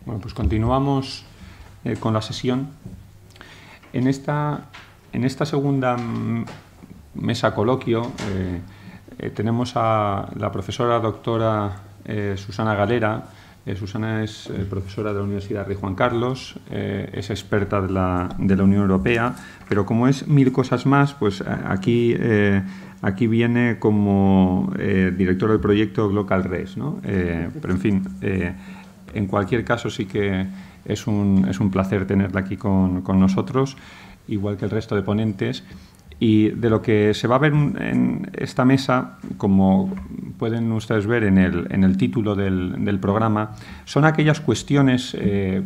Bueno, pues continuamos con la sesión. En esta segunda mesa coloquio tenemos a la profesora doctora Susana Galera. Susana es profesora de la Universidad Rey Juan Carlos, es experta de la Unión Europea, pero como es mil cosas más, pues aquí viene como director del proyecto Global Res, ¿no? Pero en fin, en cualquier caso sí que es un placer tenerla aquí con nosotros, igual que el resto de ponentes. Y de lo que se va a ver en esta mesa, como pueden ustedes ver en el título del programa, son aquellas cuestiones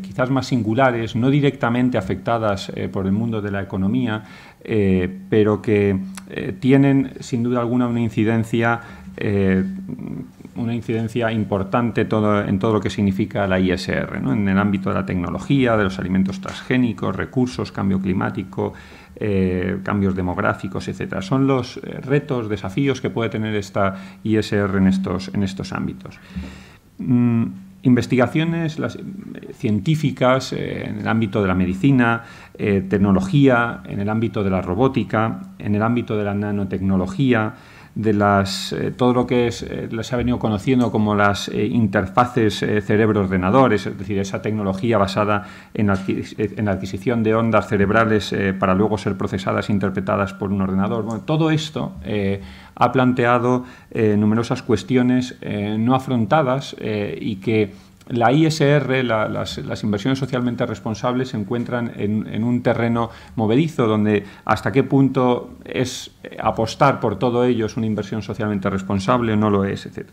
quizás más singulares, no directamente afectadas por el mundo de la economía, pero que tienen sin duda alguna una incidencia importante en todo lo que significa la ISR, ¿no? En el ámbito de la tecnología, de los alimentos transgénicos, recursos, cambio climático, cambios demográficos, etcétera. Son los retos, desafíos que puede tener esta ISR en estos ámbitos. Investigaciones científicas en el ámbito de la medicina, tecnología, en el ámbito de la robótica, en el ámbito de la nanotecnología, de todo lo que se ha venido conociendo como las interfaces cerebro-ordenador, es decir, esa tecnología basada en la adquisición de ondas cerebrales para luego ser procesadas e interpretadas por un ordenador. Bueno, todo esto ha planteado numerosas cuestiones no afrontadas y que la ISR, las inversiones socialmente responsables, se encuentran en un terreno movedizo donde hasta qué punto es apostar por todo ello es una inversión socialmente responsable o no lo es, etc.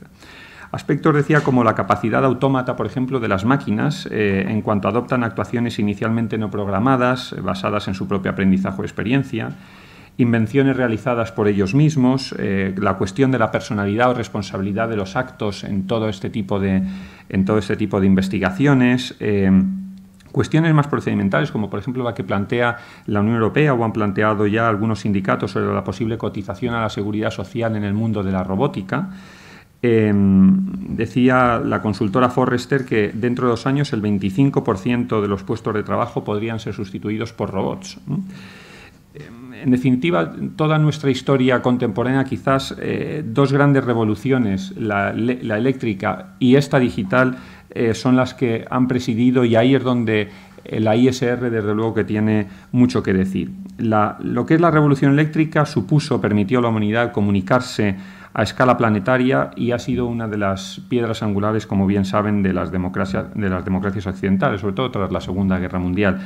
Aspectos, decía, como la capacidad autómata, por ejemplo, de las máquinas en cuanto adoptan actuaciones inicialmente no programadas, basadas en su propio aprendizaje o experiencia, invenciones realizadas por ellos mismos, la cuestión de la personalidad o responsabilidad de los actos en todo este tipo de investigaciones, cuestiones más procedimentales, como por ejemplo la que plantea la Unión Europea o han planteado ya algunos sindicatos sobre la posible cotización a la seguridad social en el mundo de la robótica. Decía la consultora Forrester que dentro de 2 años el 25% de los puestos de trabajo podrían ser sustituidos por robots. En definitiva, toda nuestra historia contemporánea, quizás 2 grandes revoluciones, la eléctrica y esta digital, son las que han presidido, y ahí es donde la ISR desde luego que tiene mucho que decir. Lo que es la revolución eléctrica permitió a la humanidad comunicarse a escala planetaria y ha sido una de las piedras angulares, como bien saben, de las democracias occidentales, sobre todo tras la Segunda Guerra Mundial.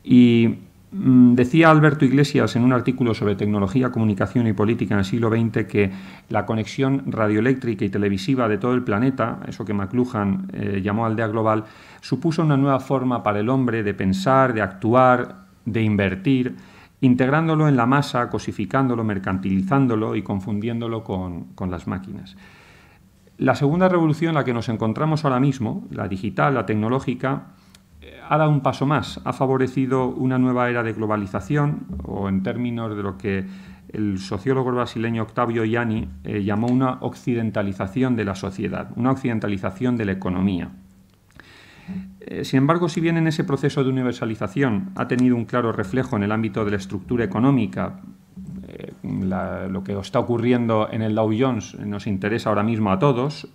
Y decía Alberto Iglesias en un artículo sobre tecnología, comunicación y política en el siglo XX que la conexión radioeléctrica y televisiva de todo el planeta, eso que McLuhan llamó aldea global, supuso una nueva forma para el hombre de pensar, de actuar, de invertir, integrándolo en la masa, cosificándolo, mercantilizándolo y confundiéndolo con las máquinas. La segunda revolución en la que nos encontramos ahora mismo, la digital, la tecnológica, ha dado un paso más, ha favorecido una nueva era de globalización, o en términos de lo que el sociólogo brasileño Octavio Yanni llamó una occidentalización de la sociedad, una occidentalización de la economía. Sin embargo, si bien en ese proceso de universalización ha tenido un claro reflejo en el ámbito de la estructura económica, lo que está ocurriendo en el Dow Jones nos interesa ahora mismo a todos,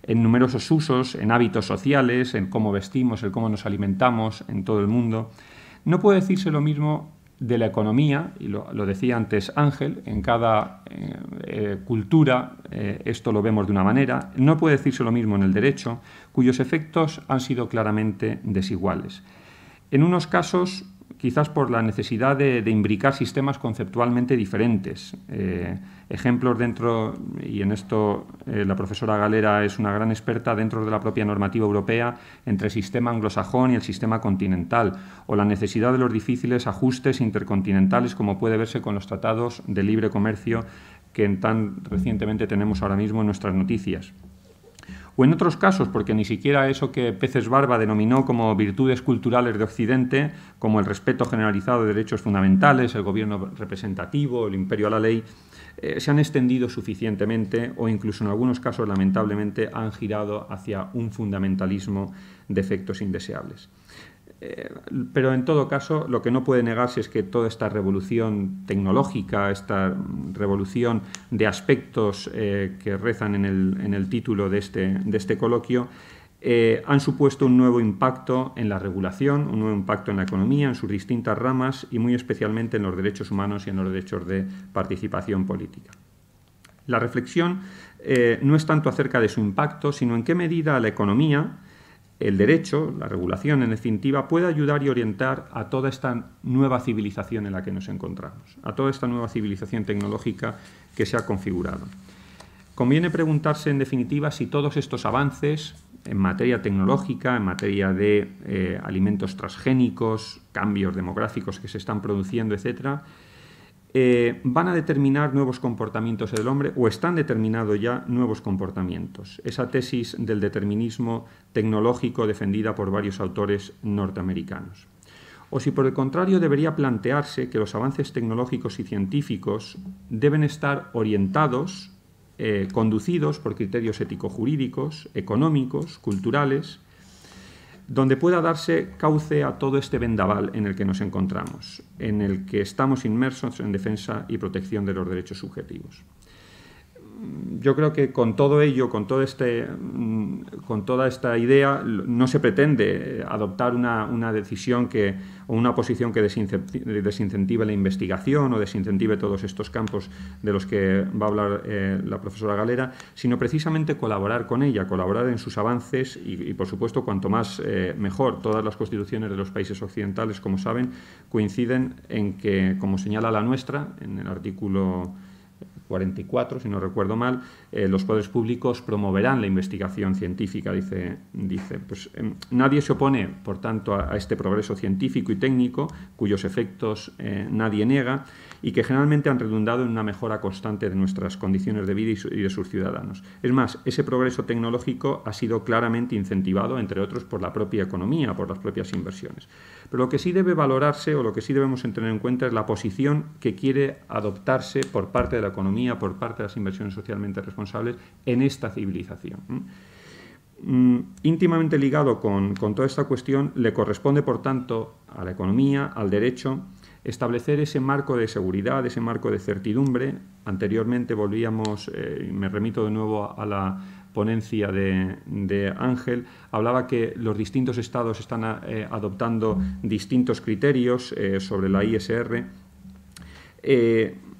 en numerosos usos, en hábitos sociales, en cómo vestimos, en cómo nos alimentamos en todo el mundo. No puede decirse lo mismo de la economía, y lo decía antes Ángel, en cada cultura esto lo vemos de una manera. No puede decirse lo mismo en el derecho, cuyos efectos han sido claramente desiguales. En unos casos, quizás por la necesidad de imbricar sistemas conceptualmente diferentes. Ejemplos dentro, y en esto la profesora Galera es una gran experta, dentro de la propia normativa europea, entre el sistema anglosajón y el sistema continental, o la necesidad de los difíciles ajustes intercontinentales, como puede verse con los tratados de libre comercio que tan recientemente tenemos ahora mismo en nuestras noticias. O en otros casos, porque ni siquiera eso que Peces Barba denominó como virtudes culturales de Occidente, como el respeto generalizado de derechos fundamentales, el gobierno representativo, el imperio a la ley, se han extendido suficientemente o incluso en algunos casos, lamentablemente, han girado hacia un fundamentalismo de efectos indeseables. Pero en todo caso, lo que no puede negarse es que toda esta revolución tecnológica, esta revolución de aspectos que rezan en el título de este coloquio, han supuesto un nuevo impacto en la regulación, un nuevo impacto en la economía, en sus distintas ramas y muy especialmente en los derechos humanos y en los derechos de participación política. La reflexión no es tanto acerca de su impacto, sino en qué medida la economía, el derecho, la regulación en definitiva, puede ayudar y orientar a toda esta nueva civilización en la que nos encontramos, a toda esta nueva civilización tecnológica que se ha configurado. Conviene preguntarse, en definitiva, si todos estos avances en materia tecnológica, en materia de alimentos transgénicos, cambios demográficos que se están produciendo, etcétera, van a determinar nuevos comportamientos del hombre o están determinados ya nuevos comportamientos. Esa tesis del determinismo tecnológico defendida por varios autores norteamericanos. O si por el contrario debería plantearse que los avances tecnológicos y científicos deben estar orientados, conducidos por criterios ético-jurídicos, económicos, culturales, donde pueda darse cauce a todo este vendaval en el que nos encontramos, en el que estamos inmersos en defensa y protección de los derechos subjetivos. Yo creo que con todo ello, con toda esta idea, no se pretende adoptar una decisión o una posición que desincentive la investigación o desincentive todos estos campos de los que va a hablar la profesora Galera, sino precisamente colaborar con ella, colaborar en sus avances y por supuesto, cuanto más mejor. Todas las constituciones de los países occidentales, como saben, coinciden en que, como señala la nuestra, en el artículo 44, si no recuerdo mal, los poderes públicos promoverán la investigación científica, dice. Pues, nadie se opone, por tanto, a este progreso científico y técnico, cuyos efectos nadie niega, y que generalmente han redundado en una mejora constante de nuestras condiciones de vida y de sus ciudadanos. Es más, ese progreso tecnológico ha sido claramente incentivado, entre otros, por la propia economía, por las propias inversiones. Pero lo que sí debe valorarse o lo que sí debemos tener en cuenta es la posición que quiere adoptarse por parte de la economía, por parte de las inversiones socialmente responsables en esta civilización. Íntimamente ligado con toda esta cuestión, le corresponde, por tanto, a la economía, al derecho, establecer ese marco de seguridad, ese marco de certidumbre. Anteriormente volvíamos, me remito de nuevo a la ponencia de Ángel, hablaba que los distintos estados están adoptando distintos criterios sobre la ISR.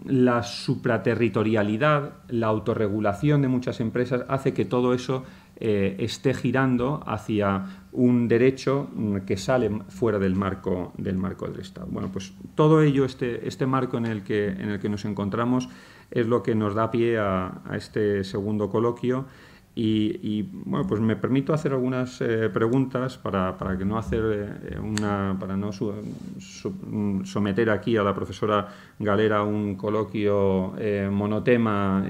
La supraterritorialidad, la autorregulación de muchas empresas hace que todo eso esté girando hacia un derecho que sale fuera del marco del Estado. Bueno, pues todo ello, este marco en el que nos encontramos, es lo que nos da pie a este segundo coloquio. Y bueno, pues me permito hacer algunas preguntas para que no hacer para no someter aquí a la profesora Galera a un coloquio monotema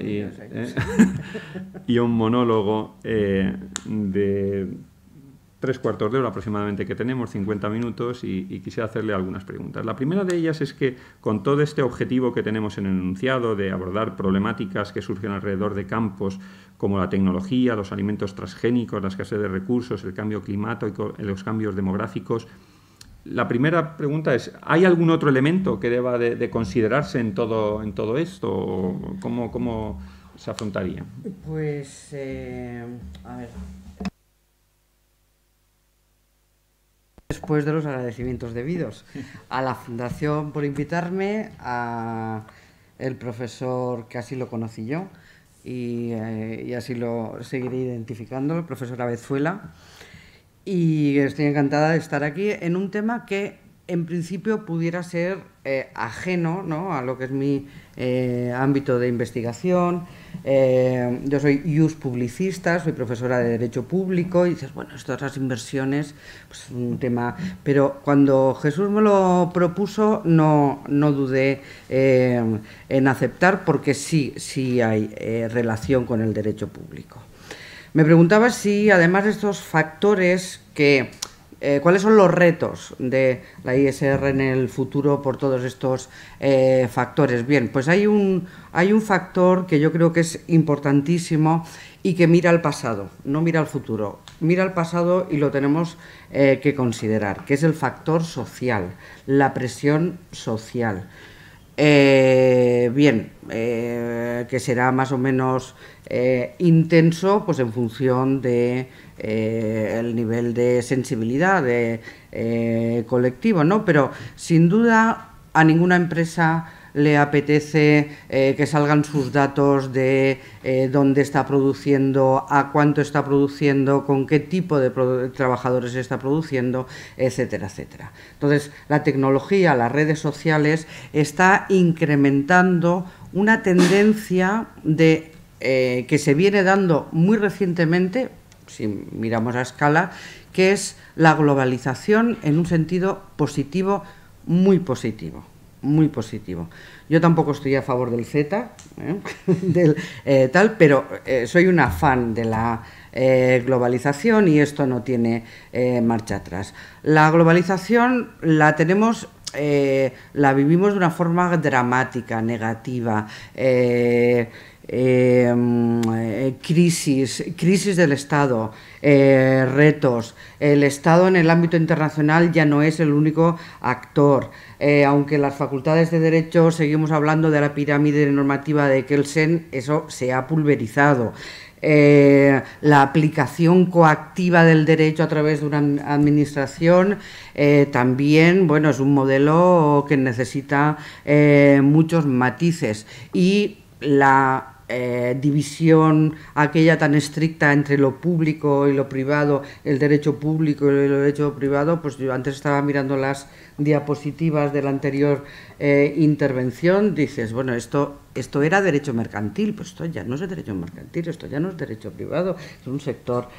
y un monólogo de 3/4 de hora aproximadamente que tenemos, 50 minutos, y quisiera hacerle algunas preguntas. La primera de ellas es que con todo este objetivo que tenemos en el enunciado de abordar problemáticas que surgen alrededor de campos como la tecnología, los alimentos transgénicos, la escasez de recursos, el cambio climático, los cambios demográficos, la primera pregunta es, ¿hay algún otro elemento que deba de considerarse en todo esto? ¿O cómo se afrontaría? Pues, a ver... Después de los agradecimientos debidos a la Fundación por invitarme, a el profesor que así lo conocí yo y así lo seguiré identificando, el profesor Avezuela, y estoy encantada de estar aquí en un tema que en principio pudiera ser ajeno, ¿no?, a lo que es mi ámbito de investigación. Yo soy ius publicista, soy profesora de Derecho Público, y dices, bueno, todas las inversiones, pues es un tema... Pero cuando Jesús me lo propuso, no dudé en aceptar, porque sí hay relación con el Derecho Público. Me preguntaba si, además de estos factores, ¿cuáles son los retos de la ISR en el futuro por todos estos factores? Bien, pues hay un factor que yo creo que es importantísimo y que mira al pasado, no mira al futuro, mira al pasado y lo tenemos que considerar, que es el factor social, la presión social. Que será más o menos intenso, pues en función de el nivel de sensibilidad colectivo, ¿no? Pero sin duda a ninguna empresa le apetece que salgan sus datos de dónde está produciendo, a cuánto está produciendo, con qué tipo de trabajadores está produciendo, etcétera, etcétera. Entonces, la tecnología, las redes sociales, está incrementando una tendencia que se viene dando muy recientemente, si miramos a escala, que es la globalización en un sentido positivo, muy positivo. Muy positivo. Yo tampoco estoy a favor del Z, pero soy una fan de la globalización y esto no tiene marcha atrás. La globalización la vivimos de una forma dramática, negativa, crisis del Estado, retos. El Estado en el ámbito internacional ya no es el único actor. Aunque en las facultades de Derecho seguimos hablando de la pirámide normativa de Kelsen, eso se ha pulverizado. La aplicación coactiva del derecho a través de una administración también, bueno, es un modelo que necesita muchos matices, y la división aquella tan estricta entre lo público y lo privado, el derecho público y el derecho privado, pues yo antes estaba mirando las diapositivas de la anterior intervención, dices, bueno, esto era derecho mercantil, pues esto ya no es derecho mercantil, esto ya no es derecho privado, es un sector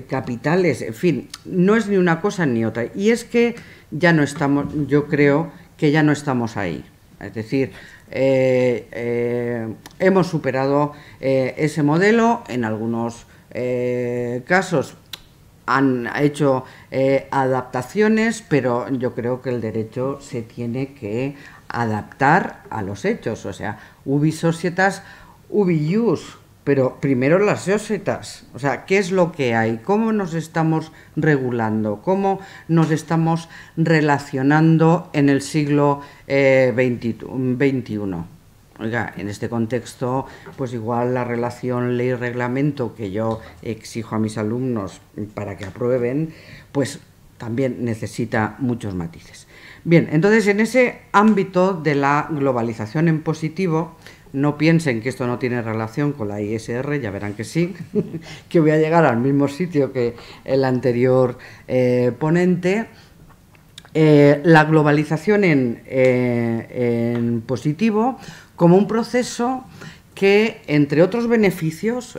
capitales, en fin, no es ni una cosa ni otra, y es que ya no estamos, yo creo que ya no estamos ahí, es decir, hemos superado ese modelo. En algunos casos han hecho adaptaciones, pero yo creo que el derecho se tiene que adaptar a los hechos, o sea, ubi societas, ubi ius, pero primero las societas, o sea, ¿qué es lo que hay? ¿Cómo nos estamos regulando? ¿Cómo nos estamos relacionando en el siglo XXI? Oiga, en este contexto, pues igual la relación ley-reglamento que yo exijo a mis alumnos para que aprueben, pues también necesita muchos matices. Bien, entonces en ese ámbito de la globalización en positivo, no piensen que esto no tiene relación con la ISR, ya verán que sí, que voy a llegar al mismo sitio que el anterior ponente. La globalización en positivo como un proceso que, entre otros beneficios,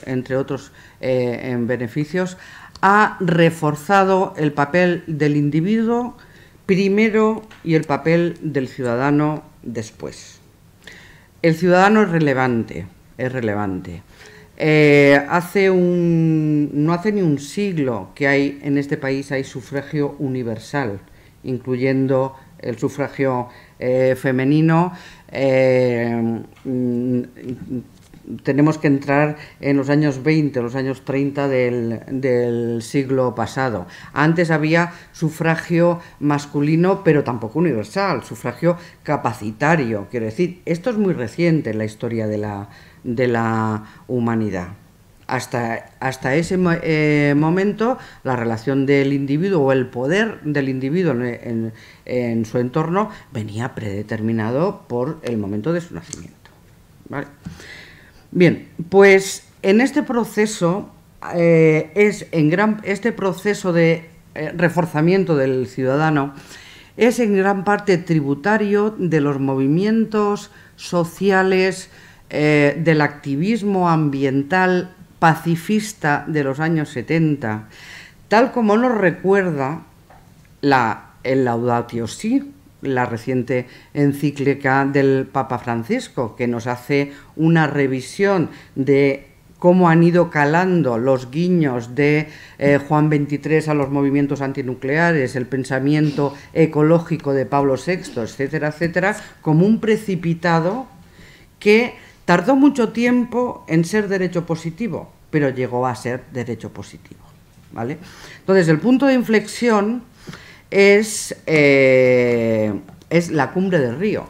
ha reforzado el papel del individuo primero y el papel del ciudadano después. El ciudadano es relevante. No hace ni un siglo que hay en este país hay sufragio universal, incluyendo el sufragio femenino. Tenemos que entrar en los años 20, los años 30 del siglo pasado. Antes había sufragio masculino, pero tampoco universal, sufragio capacitario. Quiero decir, esto es muy reciente en la historia de la humanidad. Hasta ese momento, la relación del individuo o el poder del individuo en su entorno venía predeterminado por el momento de su nacimiento. ¿Vale? Bien, pues en este proceso, este proceso de reforzamiento del ciudadano es en gran parte tributario de los movimientos sociales, del activismo ambiental pacifista de los años 70, tal como nos recuerda el Laudatio Si, la reciente encíclica del Papa Francisco, que nos hace una revisión de cómo han ido calando los guiños de Juan XXIII a los movimientos antinucleares, el pensamiento ecológico de Pablo VI, etcétera, etcétera, como un precipitado que tardó mucho tiempo en ser derecho positivo, pero llegó a ser derecho positivo, ¿vale? Entonces, el punto de inflexión es la Cumbre de Río.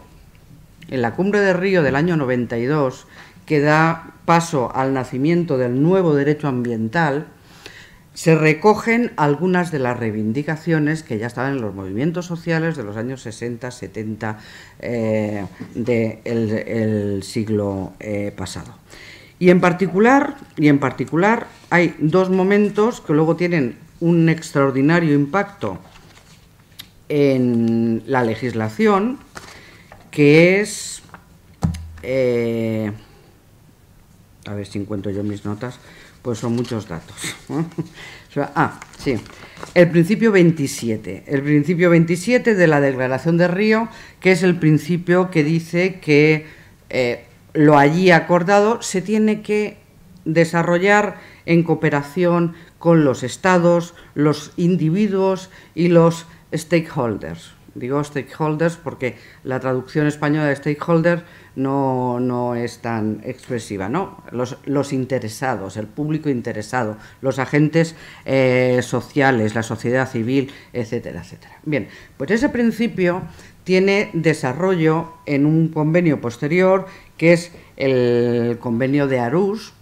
En la Cumbre de Río del año 92, que da paso al nacimiento del nuevo derecho ambiental, se recogen algunas de las reivindicaciones que ya estaban en los movimientos sociales de los años 60, 70 del siglo pasado. Y en particular hay dos momentos que luego tienen un extraordinario impacto en la legislación, que es... a ver si encuentro yo mis notas, pues son muchos datos. Sí, el principio 27. El principio 27 de la Declaración de Río, que es el principio que dice que lo allí acordado se tiene que desarrollar en cooperación con los estados, los individuos y los stakeholders. Digo stakeholders porque la traducción española de stakeholder no es tan expresiva, ¿no? Los interesados, el público interesado, los agentes sociales, la sociedad civil, etcétera, etcétera. Bien, pues ese principio tiene desarrollo en un convenio posterior, que es el convenio de Aarhus,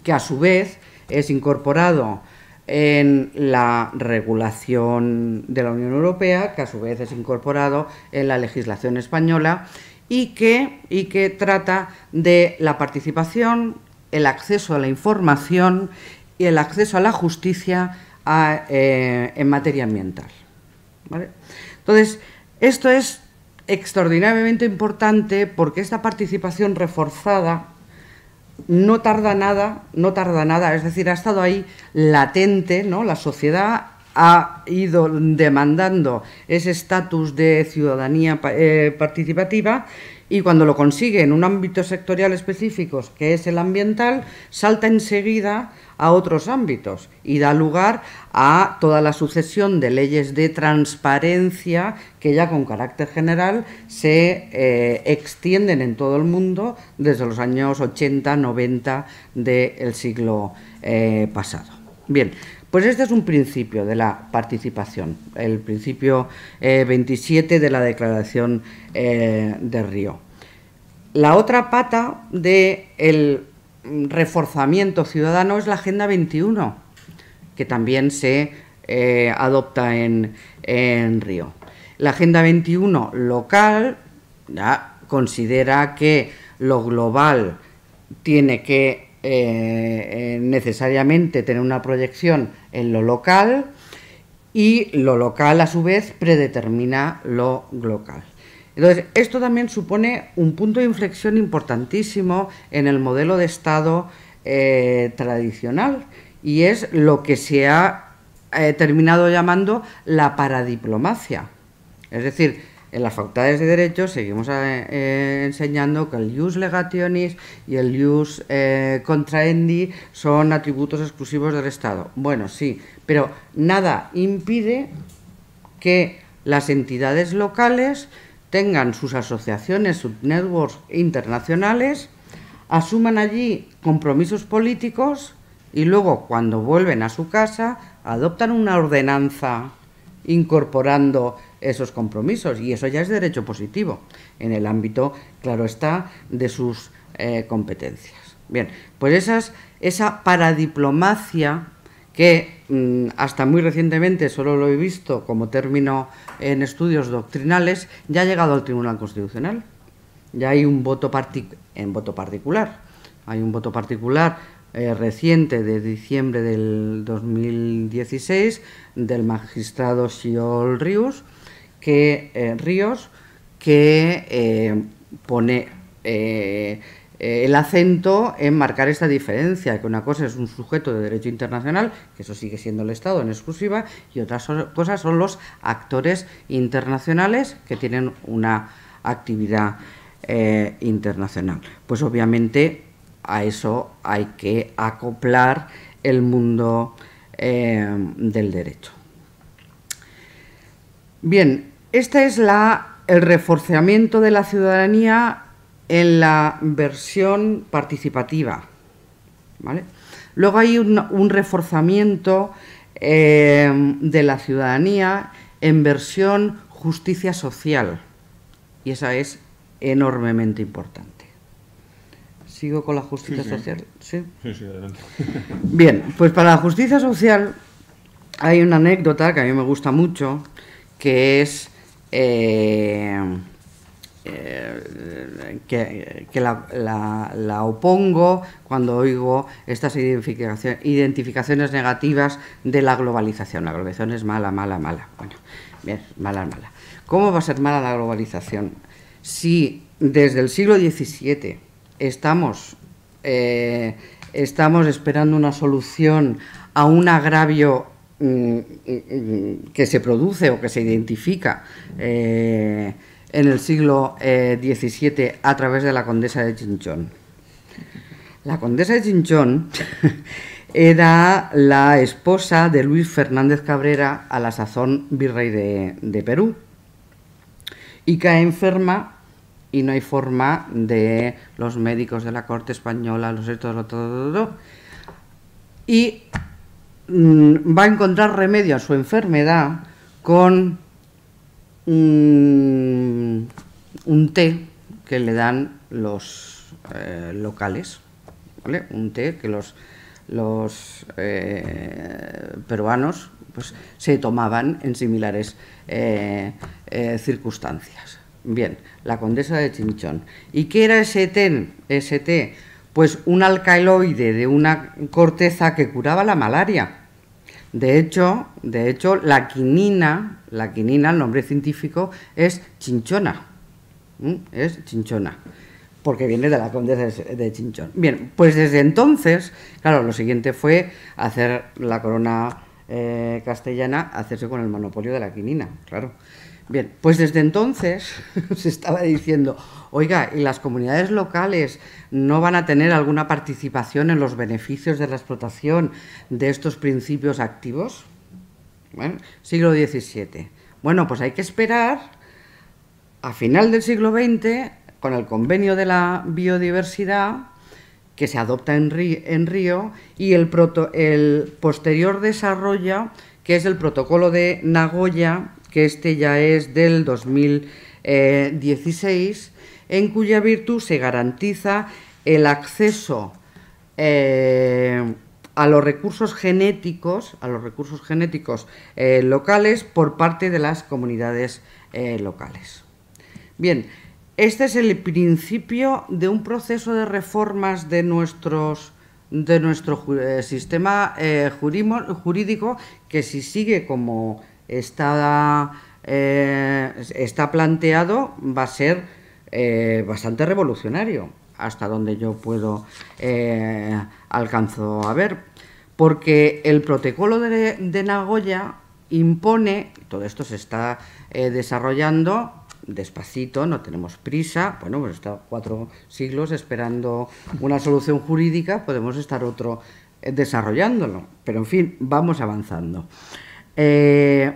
que a su vez es incorporado en la regulación de la Unión Europea, que a su vez es incorporado en la legislación española y que trata de la participación, el acceso a la información y el acceso a la justicia en materia ambiental, ¿vale? Entonces, esto es extraordinariamente importante porque esta participación reforzada no tarda nada, es decir, ha estado ahí latente, ¿no? La sociedad ha ido demandando ese estatus de ciudadanía participativa y cuando lo consigue en un ámbito sectorial específico, que es el ambiental, salta enseguida a otros ámbitos y da lugar a toda la sucesión de leyes de transparencia que ya con carácter general se extienden en todo el mundo desde los años 80, 90 del siglo pasado. Bien, pues este es un principio de la participación, el principio 27 de la Declaración de Río. La otra pata del reforzamiento ciudadano es la Agenda 21, que también se adopta en Río. La Agenda 21 local ya considera que lo global tiene que necesariamente tener una proyección en lo local y lo local a su vez predetermina lo global. Entonces, esto también supone un punto de inflexión importantísimo en el modelo de Estado tradicional y es lo que se ha terminado llamando la paradiplomacia. Es decir, en las facultades de Derecho seguimos enseñando que el ius legationis y el ius contraendi son atributos exclusivos del Estado. Bueno, sí, pero nada impide que las entidades locales tengan sus asociaciones, sus networks internacionales, asuman allí compromisos políticos y luego, cuando vuelven a su casa, adoptan una ordenanza incorporando esos compromisos, y eso ya es derecho positivo, en el ámbito, claro está, de sus competencias. Bien, pues esa paradiplomacia que hasta muy recientemente solo lo he visto como término en estudios doctrinales, ya ha llegado al Tribunal Constitucional. Ya hay un voto particular. Hay un voto particular reciente de diciembre del 2016 del magistrado Xiol Ríos, que pone el acento en marcar esta diferencia, que una cosa es un sujeto de derecho internacional, que eso sigue siendo el Estado en exclusiva, y otras cosas son los actores internacionales que tienen una actividad internacional. Pues obviamente a eso hay que acoplar el mundo del derecho. Bien, este es el reforzamiento de la ciudadanía en la versión participativa, ¿vale? Luego hay un reforzamiento de la ciudadanía en versión justicia social, y esa es enormemente importante. ¿Sigo con la justicia social? Sí, adelante. Bien, pues para la justicia social hay una anécdota que a mí me gusta mucho, que es que la opongo cuando oigo estas identificaciones negativas de la globalización. La globalización es mala, mala, mala. Bueno, bien, mala, mala. ¿Cómo va a ser mala la globalización? Si desde el siglo XVII estamos esperando una solución a un agravio que se produce o que se identifica en el siglo XVII a través de la condesa de Chinchón. La condesa de Chinchón era la esposa de Luis Fernández Cabrera, a la sazón virrey de Perú, y cae enferma y no hay forma de los médicos de la corte española, todo, y va a encontrar remedio a su enfermedad con un té que le dan los locales, ¿vale? Un té que los peruanos pues se tomaban en similares circunstancias. Bien, la condesa de Chinchón. ¿Y qué era ese té? Pues un alcaloide de una corteza que curaba la malaria. De hecho, la quinina, el nombre científico es chinchona. Es chinchona, porque viene de la condesa de Chinchón. Bien, pues desde entonces, claro, lo siguiente fue hacer la corona castellana, hacerse con el monopolio de la quinina, claro. Bien, pues desde entonces se estaba diciendo, oiga, ¿y las comunidades locales no van a tener alguna participación en los beneficios de la explotación de estos principios activos? Bueno, siglo XVII. Bueno, pues hay que esperar a final del siglo XX, con el convenio de la biodiversidad, que se adopta en Río, y el posterior desarrollo, que es el protocolo de Nagoya, que este ya es del 2016, en cuya virtud se garantiza el acceso a los recursos genéticos, locales por parte de las comunidades locales. Bien, este es el principio de un proceso de reformas de nuestro sistema jurídico, que si sigue como está planteado, va a ser bastante revolucionario, hasta donde yo puedo alcanzo a ver, porque el protocolo de Nagoya impone, todo esto se está desarrollando despacito, no tenemos prisa, bueno, pues está 4 siglos esperando una solución jurídica, podemos estar otro desarrollándolo, pero en fin, vamos avanzando. El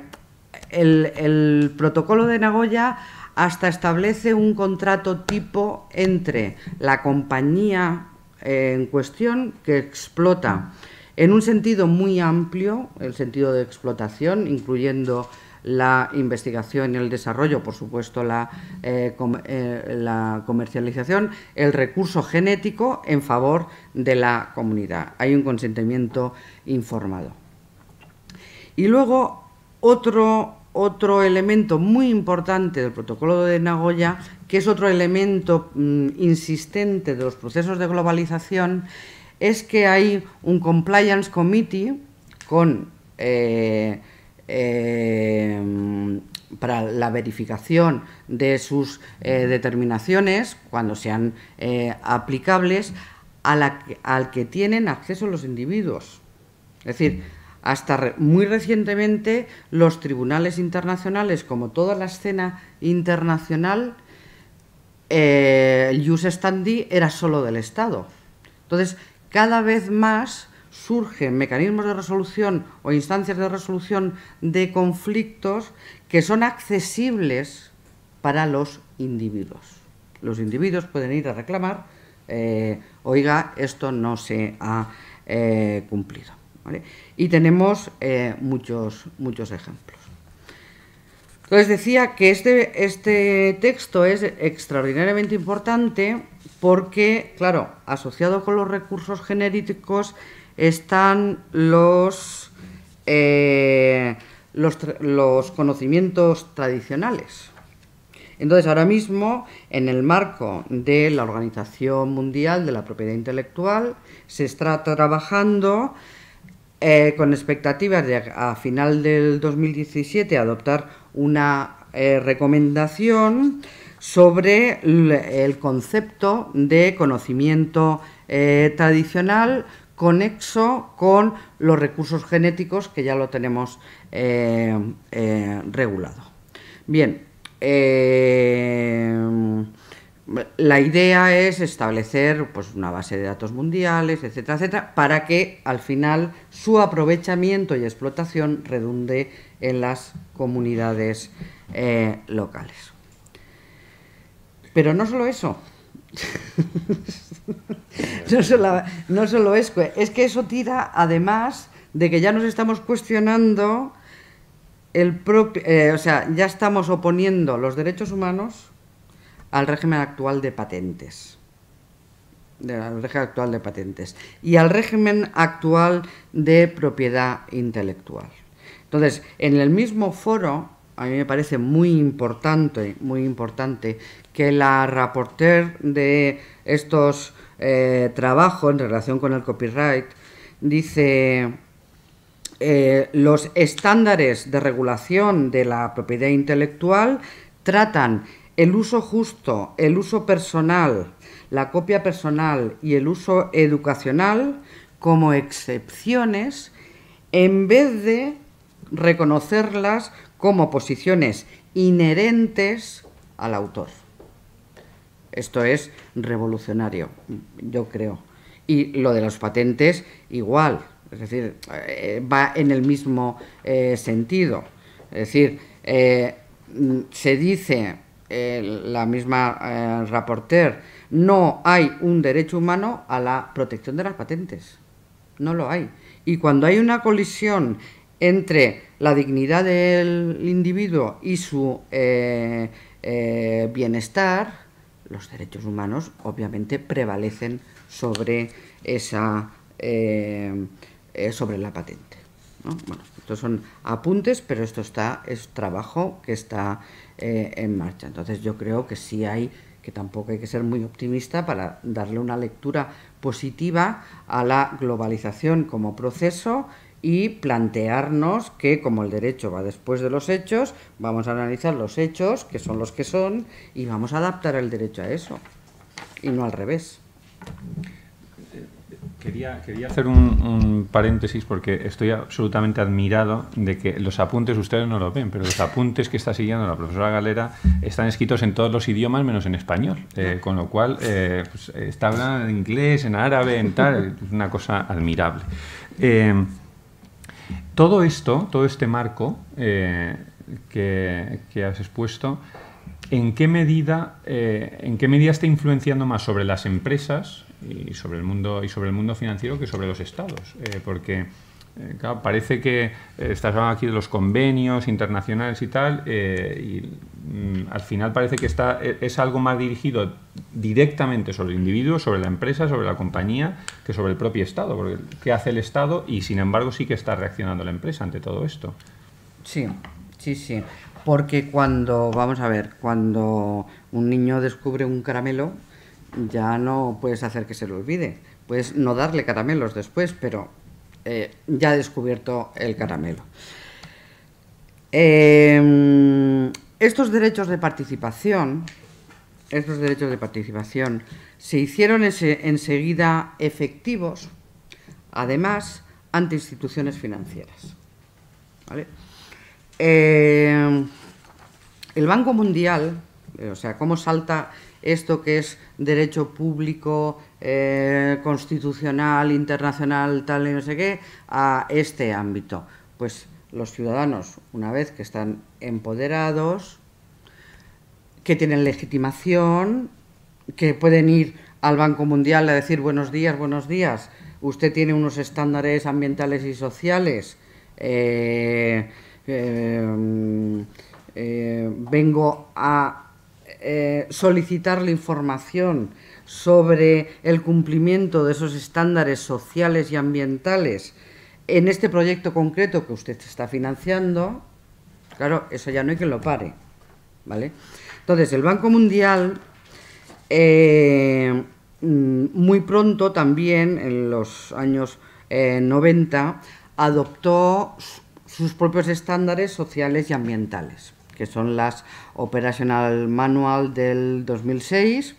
protocolo de Nagoya hasta establece un contrato tipo entre la compañía en cuestión, que explota en un sentido muy amplio, el sentido de explotación, incluyendo la investigación y el desarrollo, por supuesto la comercialización, el recurso genético en favor de la comunidad. Hay un consentimiento informado. Y luego otro elemento muy importante del protocolo de Nagoya, que es otro elemento insistente de los procesos de globalización, es que hay un Compliance Committee para la verificación de sus determinaciones, cuando sean aplicables, al que tienen acceso los individuos. Es decir, hasta muy recientemente los tribunales internacionales, como toda la escena internacional, el jus standi era solo del Estado. Entonces, cada vez más surgen mecanismos de resolución o instancias de resolución de conflictos que son accesibles para los individuos. Los individuos pueden ir a reclamar, oiga, esto no se ha cumplido, ¿vale? Y tenemos muchos ejemplos. Entonces decía que este texto es extraordinariamente importante porque, claro, asociado con los recursos genéricos están los conocimientos tradicionales. Entonces, ahora mismo, en el marco de la Organización Mundial de la Propiedad Intelectual, se está trabajando con expectativas de a final del 2017 adoptar una recomendación sobre el concepto de conocimiento tradicional conexo con los recursos genéticos que ya lo tenemos regulado. Bien, la idea es establecer pues, una base de datos mundiales, etcétera, etcétera, para que al final su aprovechamiento y explotación redunde en las comunidades locales. Pero no solo eso. no solo es que eso tira, además de que ya nos estamos cuestionando o sea, ya estamos oponiendo los derechos humanos al régimen actual de patentes. Al régimen actual de patentes y al régimen actual de propiedad intelectual. Entonces, en el mismo foro, a mí me parece muy importante que la rapporteur de estos trabajos en relación con el copyright dice los estándares de regulación de la propiedad intelectual tratan el uso justo, el uso personal, la copia personal y el uso educacional como excepciones en vez de reconocerlas como posiciones inherentes al autor. Esto es revolucionario, yo creo. Y lo de las patentes, igual. Es decir, va en el mismo sentido. Es decir, se dice, la misma rapporteur, no hay un derecho humano a la protección de las patentes. No lo hay. Y cuando hay una colisión entre la dignidad del individuo y su bienestar, los derechos humanos obviamente prevalecen sobre sobre la patente, ¿no? Bueno, estos son apuntes, pero esto es trabajo que está en marcha. Entonces yo creo que sí que tampoco hay que ser muy optimista para darle una lectura positiva a la globalización como proceso y plantearnos que, como el derecho va después de los hechos, vamos a analizar los hechos, que son los que son, y vamos a adaptar el derecho a eso, y no al revés. Quería hacer un paréntesis porque estoy absolutamente admirado de que los apuntes, ustedes no lo ven, pero los apuntes que está siguiendo la profesora Galera están escritos en todos los idiomas menos en español, con lo cual pues, está hablando en inglés, en árabe, en tal, es una cosa admirable. Todo este marco que has expuesto, ¿en qué medida está influenciando más sobre las empresas y sobre el mundo financiero que sobre los estados? Porque claro, parece que estás hablando aquí de los convenios internacionales y tal, y al final parece que es algo más dirigido directamente sobre el individuo, sobre la empresa, sobre la compañía, que sobre el propio Estado. Porque ¿qué hace el Estado? Y sin embargo sí que está reaccionando la empresa ante todo esto. Sí. Porque cuando un niño descubre un caramelo, ya no puedes hacer que se lo olvide. Puedes no darle caramelos después, pero ya ha descubierto el caramelo. Estos derechos de participación se hicieron enseguida efectivos, además, ante instituciones financieras. ¿Vale? El Banco Mundial, o sea, cómo salta esto que es derecho público, constitucional, internacional, tal y no sé qué, a este ámbito. Pues los ciudadanos, una vez que están empoderados, que tienen legitimación, que pueden ir al Banco Mundial a decir buenos días, usted tiene unos estándares ambientales y sociales, vengo a solicitarle información sobre el cumplimiento de esos estándares sociales y ambientales en este proyecto concreto que usted está financiando. Claro, eso ya no hay quien lo pare, ¿vale? Entonces, el Banco Mundial muy pronto también, en los años 90, adoptó sus propios estándares sociales y ambientales, que son las Operational Manual del 2006,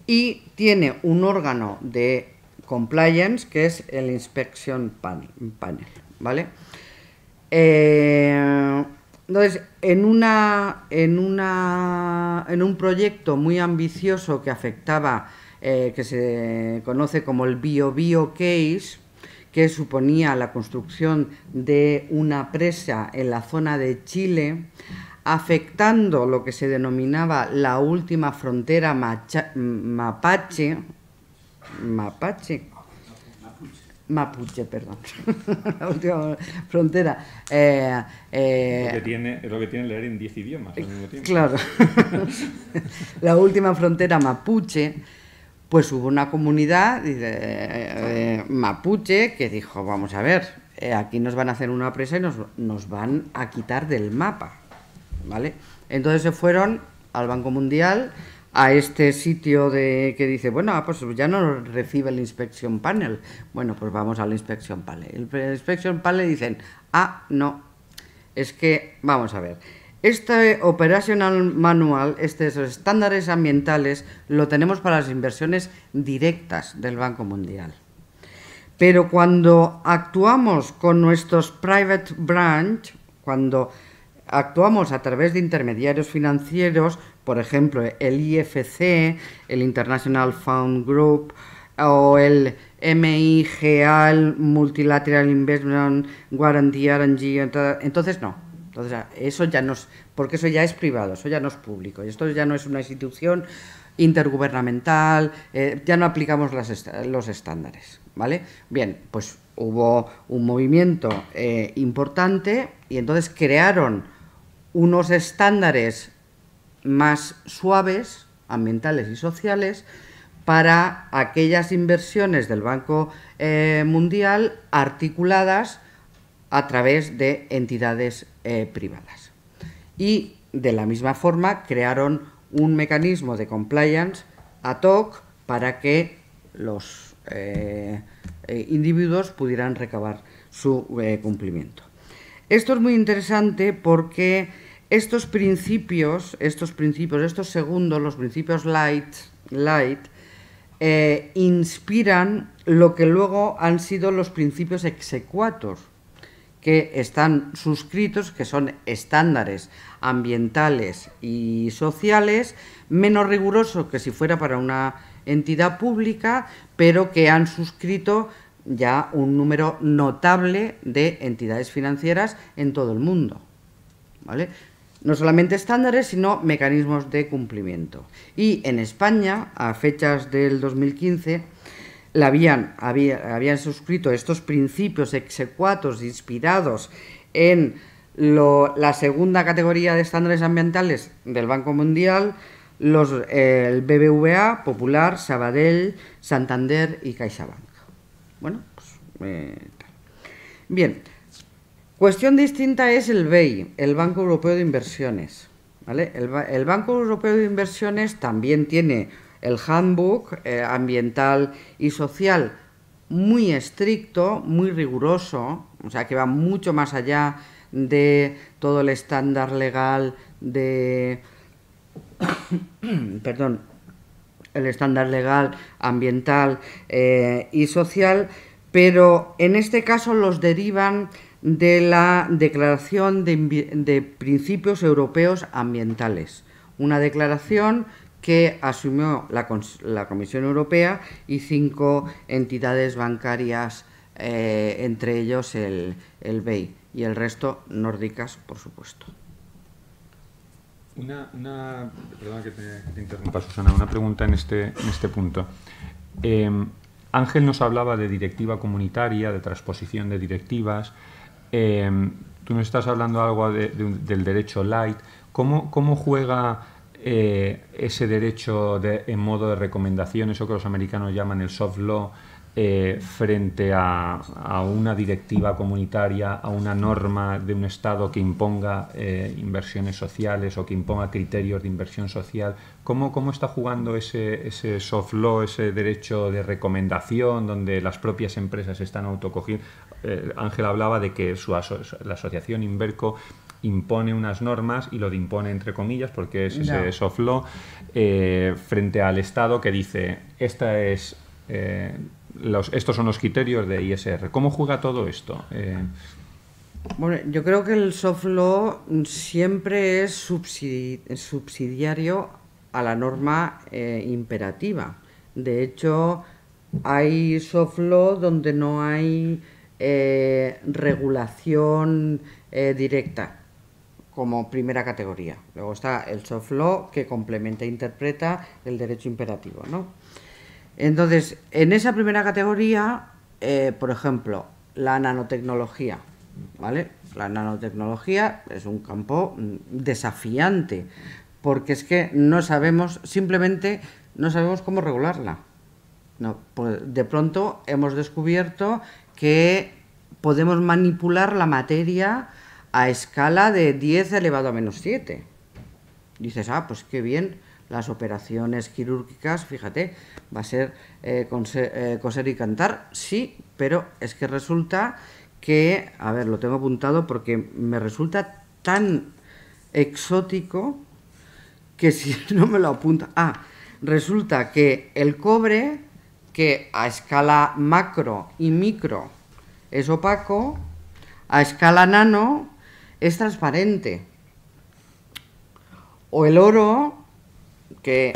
y tiene un órgano de compliance que es el Inspection Panel, ¿vale? Entonces, en un proyecto muy ambicioso que afectaba, que se conoce como el Bio Case, que suponía la construcción de una presa en la zona de Chile, afectando lo que se denominaba la última frontera mapuche, perdón, la última frontera. Es lo que tiene leer en 10 idiomas al mismo tiempo. Claro, la última frontera mapuche, pues hubo una comunidad mapuche que dijo, vamos a ver, aquí nos van a hacer una presa y nos van a quitar del mapa, ¿vale? Entonces se fueron al Banco Mundial, a este sitio que dice, bueno, pues ya no recibe el Inspection Panel. Bueno, pues vamos al Inspection Panel. El Inspection Panel dicen, no, es que, vamos a ver, este Operational Manual, estos estándares ambientales, lo tenemos para las inversiones directas del Banco Mundial. Pero cuando actuamos con nuestros private branch, cuando actuamos a través de intermediarios financieros, por ejemplo, el IFC, el International Fund Group, o el MIGA, el Multilateral Investment Guarantee, entonces no. Entonces, eso ya no es, porque eso ya es privado, eso ya no es público, y esto ya no es una institución intergubernamental, ya no aplicamos los estándares, ¿vale? Bien, pues hubo un movimiento importante y entonces crearon unos estándares más suaves, ambientales y sociales, para aquellas inversiones del Banco Mundial articuladas a través de entidades privadas. Y de la misma forma crearon un mecanismo de compliance ad hoc para que los individuos pudieran recabar su cumplimiento. Esto es muy interesante porque estos principios segundos, los principios light, inspiran lo que luego han sido los principios exequatur, que están suscritos, que son estándares ambientales y sociales, menos rigurosos que si fuera para una entidad pública, pero que han suscrito ya un número notable de entidades financieras en todo el mundo, ¿vale? No solamente estándares, sino mecanismos de cumplimiento. Y en España, a fechas del 2015, habían suscrito estos principios exequatur inspirados en la segunda categoría de estándares ambientales del Banco Mundial, el BBVA, Popular, Sabadell, Santander y CaixaBank. Bueno, pues bien. Cuestión distinta es el BEI, el Banco Europeo de Inversiones, ¿vale? El Banco Europeo de Inversiones también tiene el handbook ambiental y social muy estricto, muy riguroso, o sea que va mucho más allá de todo el estándar legal de el estándar legal ambiental y social, pero en este caso los derivan de la Declaración de Principios Europeos Ambientales, una declaración que asumió la Comisión Europea y 5 entidades bancarias, entre ellos el BEI, y el resto nórdicas, por supuesto. Perdona que te interrumpa, Susana, una pregunta en este punto. Ángel nos hablaba de directiva comunitaria, de transposición de directivas. Tú nos estás hablando algo del derecho light. ¿Cómo juega ese derecho en modo de recomendación, eso que los americanos llaman el soft law, frente a una directiva comunitaria, a una norma de un Estado que imponga inversiones sociales o que imponga criterios de inversión social? ¿Cómo está jugando ese soft law, ese derecho de recomendación, donde las propias empresas están autocogiendo? Ángel hablaba de que la asociación Inverco impone unas normas, y lo de impone entre comillas porque es ese soft law, frente al Estado que dice estos son los criterios de ISR. ¿Cómo juega todo esto? Bueno, yo creo que el soft law siempre es subsidiario a la norma imperativa. De hecho, hay soft law donde no hay regulación directa como primera categoría. Luego está el soft law, que complementa e interpreta el derecho imperativo, ¿no? Entonces, en esa primera categoría, por ejemplo, la nanotecnología, ¿vale? La nanotecnología es un campo desafiante, porque es que simplemente no sabemos cómo regularla. No, pues de pronto hemos descubierto que podemos manipular la materia a escala de 10 elevado a menos 7. Dices, pues qué bien, las operaciones quirúrgicas, fíjate, va a ser coser y cantar. Sí, pero es que resulta que, a ver, lo tengo apuntado porque me resulta tan exótico que si no me lo apunta... resulta que el cobre, que a escala macro y micro es opaco, a escala nano es transparente. O el oro, que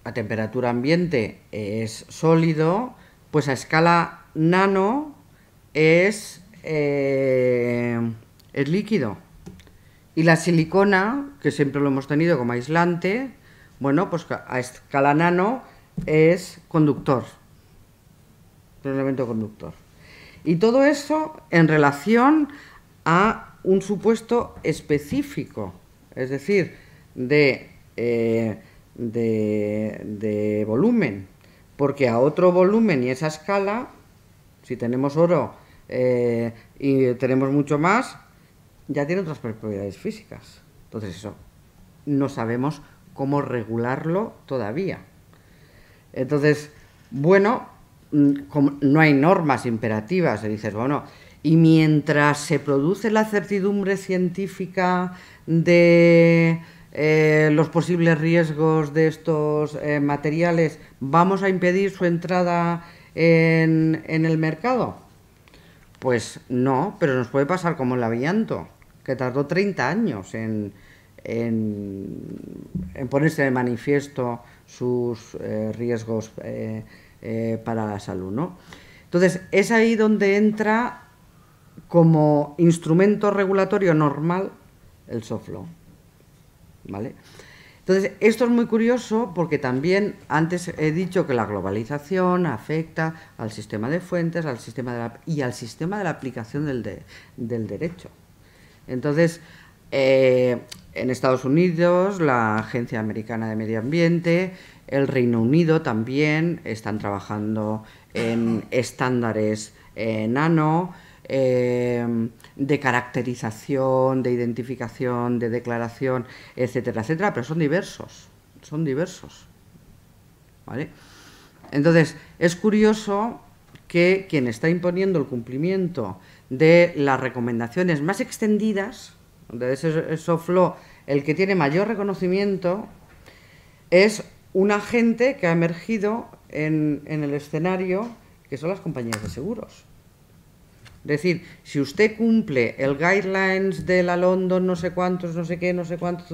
a temperatura ambiente es sólido, pues a escala nano es líquido. Y la silicona, que siempre lo hemos tenido como aislante, bueno, pues a escala nano es conductor, es un elemento conductor. Y todo eso en relación a un supuesto específico, es decir, de volumen, porque a otro volumen y esa escala, si tenemos oro y tenemos mucho más, ya tiene otras propiedades físicas. Entonces eso no sabemos cómo regularlo todavía. Entonces, bueno, como no hay normas imperativas, dices, bueno, y mientras se produce la certidumbre científica de los posibles riesgos de estos materiales, ¿vamos a impedir su entrada en el mercado? Pues no, pero nos puede pasar como el amianto, que tardó 30 años en ponerse de manifiesto sus riesgos para la salud, ¿no? Entonces, es ahí donde entra como instrumento regulatorio normal el soft law, ¿vale? Entonces, esto es muy curioso porque también antes he dicho que la globalización afecta al sistema de fuentes, al sistema y al sistema de la aplicación del derecho. Entonces, en Estados Unidos, la Agencia Americana de Medio Ambiente, el Reino Unido también están trabajando en estándares nano, de caracterización, de identificación, de declaración, etcétera, etcétera, pero son diversos, ¿vale? Entonces, es curioso que quien está imponiendo el cumplimiento de las recomendaciones más extendidas, de ese soft law, el que tiene mayor reconocimiento, es un agente que ha emergido en el escenario, que son las compañías de seguros. Es decir, si usted cumple el guidelines de la London no sé cuántos, no sé qué, no sé cuántos,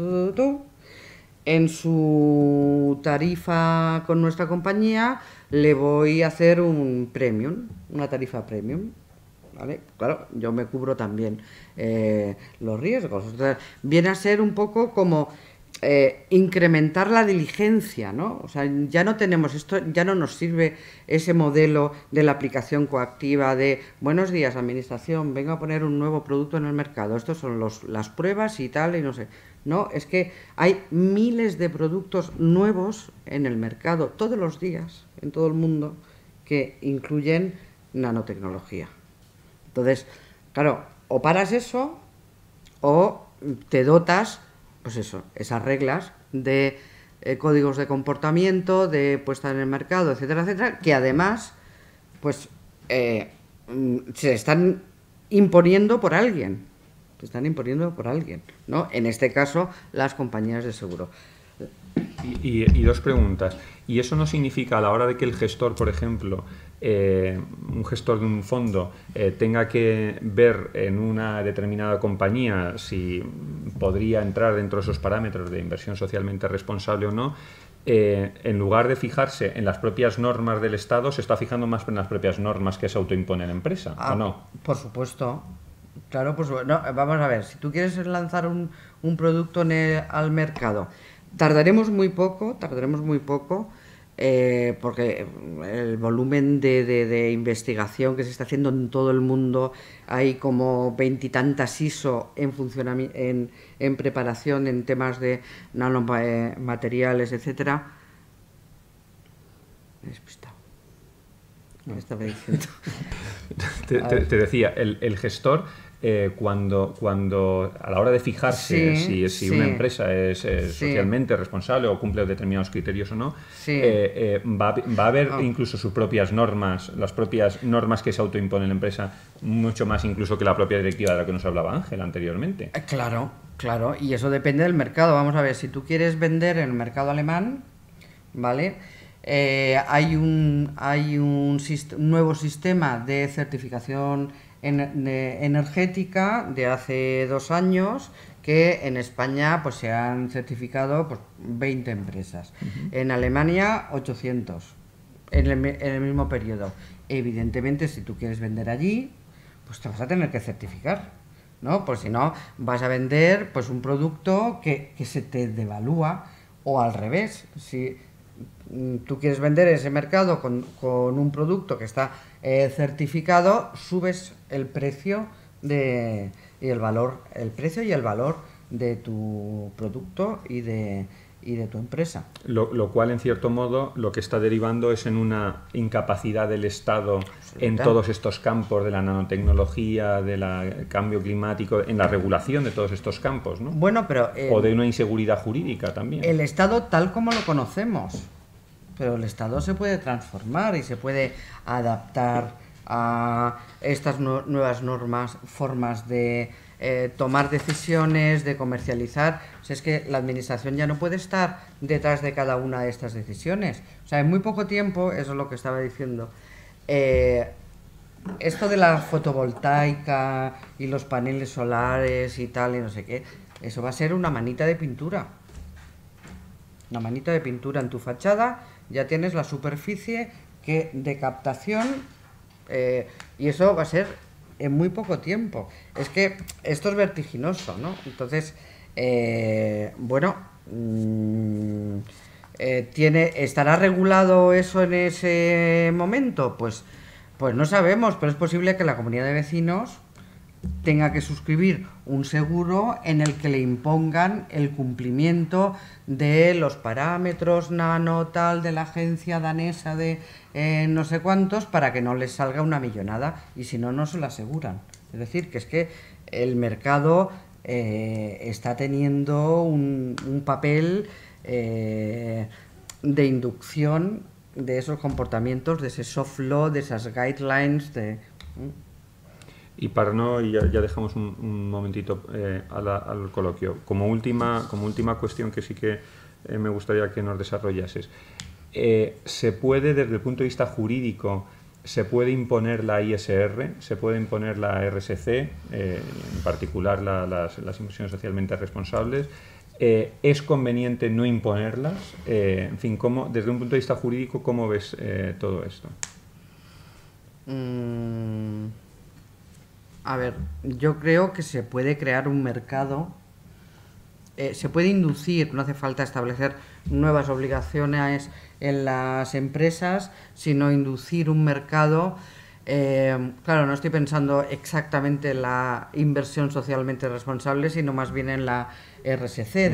en su tarifa con nuestra compañía le voy a hacer un premium, una tarifa premium. ¿Vale? Claro, yo me cubro también los riesgos. O sea, viene a ser un poco como incrementar la diligencia, ¿no? O sea, ya no tenemos esto, ya no nos sirve ese modelo de la aplicación coactiva de buenos días, administración, vengo a poner un nuevo producto en el mercado, estos son las pruebas y tal, y no sé. No, es que hay miles de productos nuevos en el mercado todos los días, en todo el mundo, que incluyen nanotecnología. Entonces, claro, o paras eso o te dotas, pues eso, esas reglas de códigos de comportamiento, de puesta en el mercado, etcétera, etcétera, que además, pues, se están imponiendo por alguien. Se están imponiendo por alguien, ¿no? En este caso, las compañías de seguro. Y dos preguntas. ¿Y eso no significa a la hora de que el gestor, por ejemplo, un gestor de un fondo tenga que ver en una determinada compañía si podría entrar dentro de esos parámetros de inversión socialmente responsable o no, en lugar de fijarse en las propias normas del Estado, se está fijando más en las propias normas que se autoimpone la empresa, ¿o no? Por supuesto. Claro, pues no, vamos a ver, si tú quieres lanzar un producto al mercado, tardaremos muy poco, porque el volumen de investigación que se está haciendo en todo el mundo, hay como 20 y tantas ISO en preparación en temas de nanomateriales, etcétera. Me he despistado. ¿Qué estaba diciendo? Te decía, el gestor, cuando a la hora de fijarse si una empresa es socialmente responsable o cumple determinados criterios o no, va a haber incluso sus propias normas, las propias normas que se autoimpone la empresa, mucho más incluso que la propia directiva de la que nos hablaba Ángel anteriormente. Claro, y eso depende del mercado. Vamos a ver, si tú quieres vender en el mercado alemán, ¿vale? Hay un nuevo sistema de certificación energética de hace 2 años que en España pues se han certificado pues 20 empresas. En Alemania 800 en el mismo periodo. Evidentemente, si tú quieres vender allí, pues te vas a tener que certificar, ¿no? Por si no, vas a vender pues un producto que se te devalúa, o al revés. Si tú quieres vender ese mercado con un producto que está certificado, subes el precio el precio y el valor de tu producto y de tu empresa. Lo cual, en cierto modo, lo que está derivando es en una incapacidad del Estado en todos estos campos de la nanotecnología, del cambio climático, en la regulación de todos estos campos, ¿no? Bueno, pero o de una inseguridad jurídica también. El Estado tal como lo conocemos, pero el Estado se puede transformar y se puede adaptar a estas nuevas normas, formas de tomar decisiones, de comercializar. O sea, es que la administración ya no puede estar detrás de cada una de estas decisiones. O sea, en muy poco tiempo, eso es lo que estaba diciendo, esto de la fotovoltaica y los paneles solares y tal y no sé qué, eso va a ser una manita de pintura. Una manita de pintura en tu fachada, ya tienes la superficie de captación, y eso va a ser en muy poco tiempo. Es que esto es vertiginoso, ¿no? Entonces, ¿estará regulado eso en ese momento? Pues no sabemos, pero es posible que la comunidad de vecinos tenga que suscribir un seguro en el que le impongan el cumplimiento de los parámetros nano tal de la agencia danesa de no sé cuántos, para que no les salga una millonada, y si no, no se lo aseguran. Es decir, que es que el mercado está teniendo un papel de inducción de esos comportamientos, de ese soft law, de esas guidelines Y para no, y ya dejamos un momentito al coloquio, como última cuestión que sí que me gustaría que nos desarrollases. ¿Se puede, desde el punto de vista jurídico, se puede imponer la ISR, se puede imponer la RSC, en particular las inversiones socialmente responsables, ¿Es conveniente no imponerlas? En fin, desde un punto de vista jurídico, ¿cómo ves todo esto? A ver, yo creo que se puede crear un mercado, se puede inducir, no hace falta establecer nuevas obligaciones en las empresas, sino inducir un mercado. Claro, no estoy pensando exactamente en la inversión socialmente responsable, sino más bien en la RSC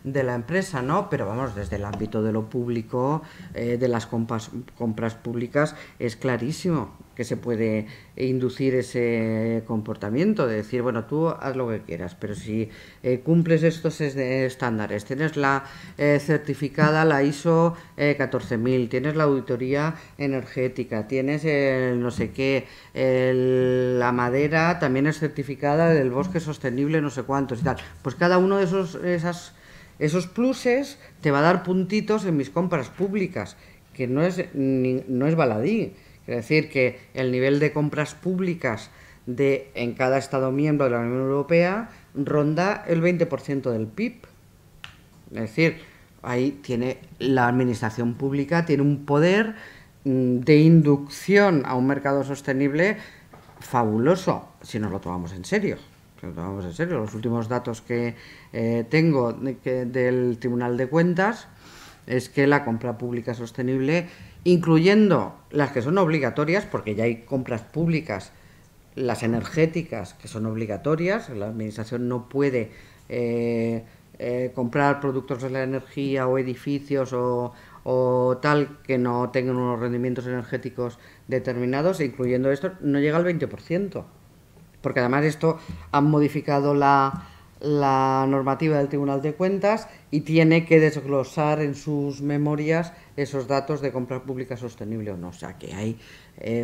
de la empresa, ¿no? Pero vamos, desde el ámbito de lo público, de las compras públicas, es clarísimo que se puede inducir ese comportamiento de decir, bueno, tú haz lo que quieras, pero si cumples estos estándares, tienes la certificada, la ISO 14000, tienes la auditoría energética, tienes el no sé qué, la madera también es certificada del bosque sostenible, no sé cuántos y tal, pues cada uno de esos pluses te va a dar puntitos en mis compras públicas, que no es baladí. Es decir, que el nivel de compras públicas en cada Estado miembro de la Unión Europea ronda el 20% del PIB. Es decir, ahí tiene la administración pública, tiene un poder de inducción a un mercado sostenible fabuloso, si nos lo tomamos en serio. Si nos lo tomamos en serio. Los últimos datos que tengo del Tribunal de Cuentas es que la compra pública sostenible, incluyendo las que son obligatorias, porque ya hay compras públicas, las energéticas, que son obligatorias, la administración no puede comprar productos de la energía o edificios o tal que no tengan unos rendimientos energéticos determinados, e incluyendo esto, no llega al 20%, porque además esto han modificado la normativa del Tribunal de Cuentas y tiene que desglosar en sus memorias esos datos de compra pública sostenible o no. O sea que hay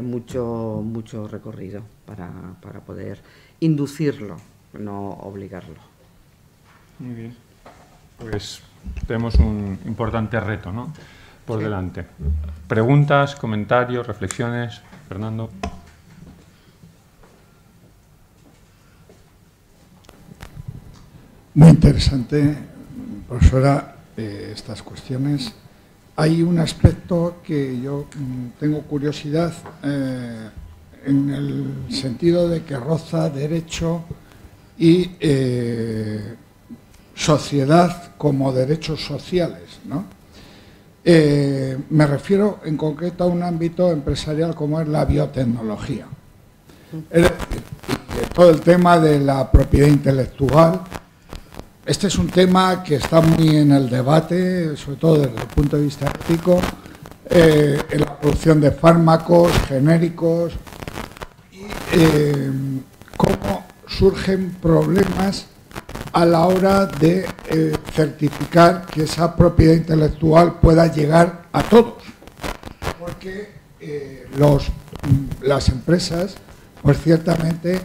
mucho recorrido para poder inducirlo, no obligarlo. Muy bien. Pues tenemos un importante reto, ¿no?, por delante. Preguntas, comentarios, reflexiones. Fernando. Muy interesante, profesora, estas cuestiones. Hay un aspecto que yo tengo curiosidad en el sentido de que roza derecho y sociedad como derechos sociales, ¿no? Me refiero en concreto a un ámbito empresarial como es la biotecnología. Es decir, todo el tema de la propiedad intelectual. Este es un tema que está muy en el debate, sobre todo desde el punto de vista ético, en la producción de fármacos genéricos y cómo surgen problemas a la hora de certificar que esa propiedad intelectual pueda llegar a todos. Porque las empresas, pues ciertamente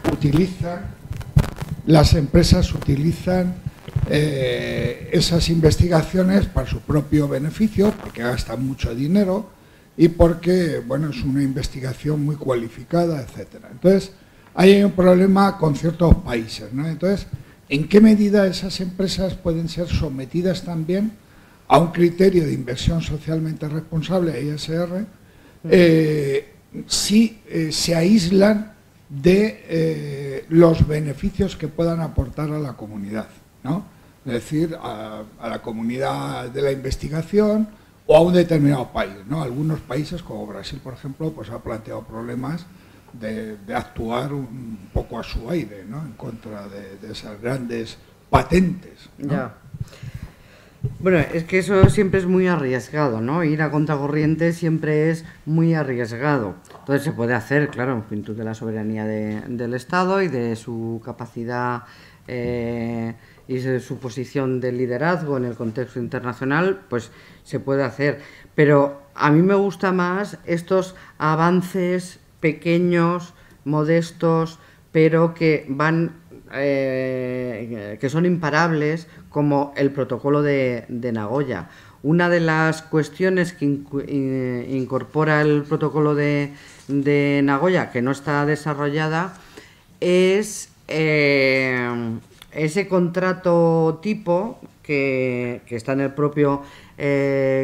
utilizan esas investigaciones para su propio beneficio, porque gastan mucho dinero y porque, bueno, es una investigación muy cualificada, etcétera. Entonces, hay un problema con ciertos países, ¿no? Entonces, ¿en qué medida esas empresas pueden ser sometidas también a un criterio de inversión socialmente responsable, ISR, si se aíslan de los beneficios que puedan aportar a la comunidad, ¿no? Es decir, a la comunidad de la investigación o a un determinado país, ¿no? Algunos países, como Brasil, por ejemplo, pues ha planteado problemas de actuar un poco a su aire, ¿no?, en contra de esas grandes patentes, ¿no? Ya. Bueno, es que eso siempre es muy arriesgado, ¿no? Ir a contracorriente siempre es muy arriesgado. Entonces se puede hacer, claro, en virtud de la soberanía del Estado y de su capacidad y de su posición de liderazgo en el contexto internacional, pues se puede hacer. Pero a mí me gusta más estos avances pequeños, modestos, pero que van que son imparables, como el protocolo de Nagoya. Una de las cuestiones que incorpora el protocolo de Nagoya, que no está desarrollada, es ese contrato tipo que está en el propio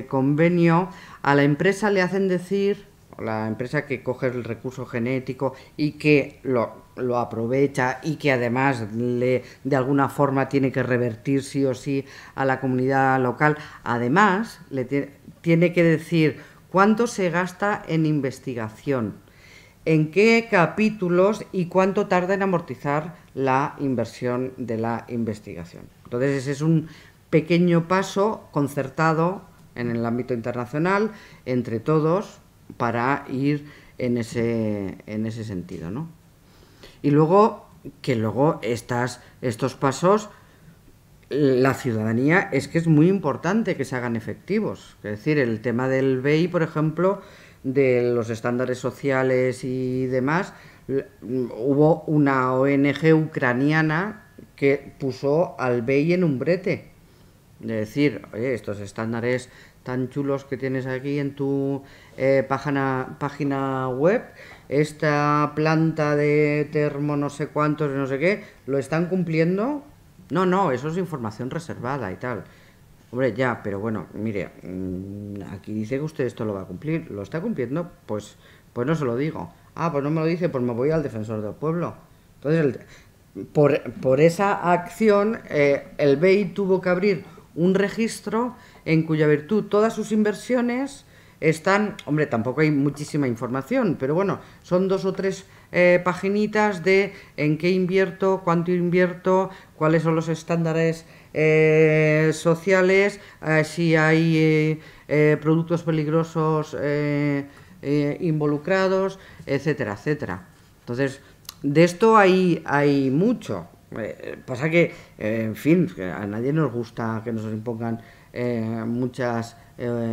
convenio, a la empresa le hacen decir, la empresa que coge el recurso genético y que lo aprovecha y que además de alguna forma tiene que revertir sí o sí a la comunidad local, además le tiene que decir cuánto se gasta en investigación, en qué capítulos y cuánto tarda en amortizar la inversión de la investigación. Entonces ese es un pequeño paso concertado en el ámbito internacional entre todos para ir en ese sentido, ¿no? Y luego, estos pasos, la ciudadanía es que es muy importante que se hagan efectivos. Es decir, el tema del BEI, por ejemplo, de los estándares sociales y demás, hubo una ONG ucraniana que puso al BEI en un brete. De decir, oye, estos estándares tan chulos que tienes aquí en tu página web, esta planta de termo no sé cuántos, no sé qué, ¿lo están cumpliendo? No, eso es información reservada y tal. Hombre, ya, pero bueno, mire, aquí dice que usted esto lo va a cumplir. ¿Lo está cumpliendo? Pues no se lo digo. Ah, pues no me lo dice, pues me voy al defensor del pueblo. Entonces, por esa acción, el BEI tuvo que abrir un registro en cuya virtud todas sus inversiones están... Hombre, tampoco hay muchísima información, pero bueno, son 2 o 3 paginitas de en qué invierto, cuánto invierto, cuáles son los estándares sociales, si hay productos peligrosos involucrados, etcétera, etcétera. Entonces, de esto hay mucho. Pasa que, en fin, a nadie nos gusta que nos impongan muchas